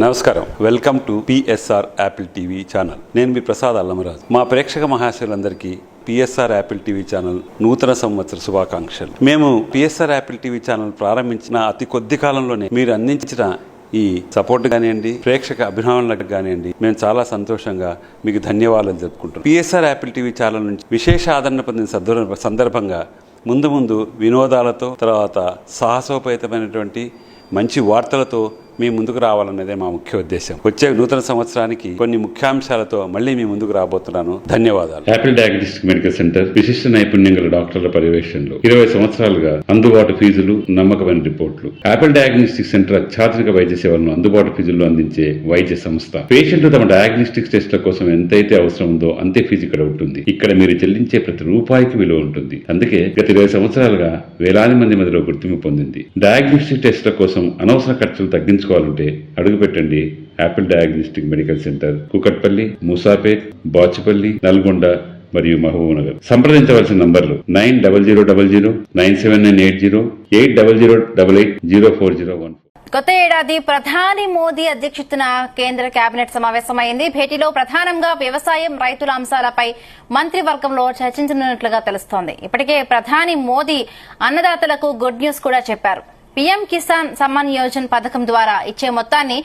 నమస్కారం, welcome to PSR Apple TV channel. నేను మీ ప్రసాద్ అల్లమరాజు. మా ప్రేక్షక మహాశయులందరికీ పిఎస్ఆర్ యాపిల్ టీవీ ఛానల్ నూతన సంవత్సర శుభాకాంక్షలు. మేము పిఎస్ఆర్ యాపిల్ టీవీ ఛానల్ ప్రారంభించిన అతి కొద్ది కాలంలోనే మీరు అందించిన ఈ సపోర్ట్ కానివ్వండి, ప్రేక్షక అభిమానులకు కానివ్వండి, మేము చాలా సంతోషంగా మీకు ధన్యవాదాలు చెప్పుకుంటున్నాం. పిఎస్ఆర్ యాపిల్ టీవీ ఛానల్ నుంచి విశేష ఆదరణ పొందిన సందర్భంగా ముందు వినోదాలతో, తర్వాత సాహసోపేతమైనటువంటి మంచి వార్తలతో మీ ముందుకు రావాలన్నదే మా ముఖ్య ఉద్దేశం. వచ్చే నూతన సంవత్సరానికి కొన్ని ముఖ్యాంశాలతో మళ్ళీ మీ ముందుకు రాబోతున్నాను. ధన్యవాదాలు. యాపిల్ డయాగ్నోస్టిక్ మెడికల్ సెంటర్ విశిష్ట నైపుణ్యం గల డాక్టర్ల పర్యవేక్షణలో 20 సంవత్సరాలుగా అందుబాటు ఫీజులు, నమ్మకమైన రిపోర్టులు. యాపిల్ డయాగ్నోస్టిక్ సెంటర్ అత్యాధునిక వైద్య సేవలను అందుబాటు ఫీజుల్లో అందించే వైద్య సంస్థ. పేషెంట్లు తమ డయాగ్నోస్టిక్ టెస్ట్ల కోసం ఎంతైతే అవసరం ఉందో అంతే ఫీజు ఇక్కడ ఉంటుంది. ఇక్కడ మీరు చెల్లించే ప్రతి రూపాయికి విలువ ఉంటుంది. అందుకే గత 20 సంవత్సరాలుగా వేలాది మంది మధ్యలో గుర్తింపు పొందింది. డయాగ్నోస్టిక్ టెస్ట్ల కోసం అనవసర ఖర్చులు తగ్గించుకోవాలంటే అడుగు పెట్టండి Apple diagnostic medical centre, Kukatpally, Moosapet, Bachupally, Nalgonda మరియు మహబూబ్నగర్. సంప్రదించవలసిన నంబర్లు 9000979808, 8008804014. కొత్త ఏడాది ప్రధాని మోదీ అధ్యక్షతన కేంద్ర కేబినెట్ సమావేశమైంది. భేటీలో ప్రధానంగా వ్యవసాయం, రైతుల అంశాలపై మంత్రివర్గంలో చర్చించనున్నట్లుగా తెలుస్తోంది. ఇప్పటికే ప్రధాని మోదీ అన్నదాతలకు గుడ్ న్యూస్ కూడా చెప్పారు. పీఎం కిసాన్ సమ్మాన్ యోజన పథకం ద్వారా ఇచ్చే మొత్తాన్ని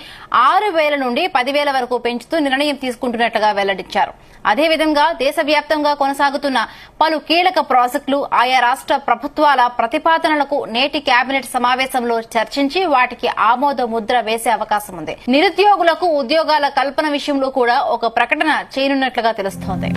6,000 నుండి 10,000 వరకు పెంచుతూ నిర్ణయం తీసుకుంటున్నట్లుగా వెల్లడించారు. అదేవిధంగా దేశవ్యాప్తంగా కొనసాగుతున్న పలు కీలక ప్రాజెక్టులు, ఆయా రాష్ట ప్రభుత్వాల ప్రతిపాదనలకు నేటి కేబినెట్ సమావేశంలో చర్చించి వాటికి ఆమోద ముద్ర వేసే అవకాశం ఉంది. నిరుద్యోగులకు ఉద్యోగాల కల్పన విషయంలో కూడా ఒక ప్రకటన చేయనున్నట్లుగా తెలుస్తోంది.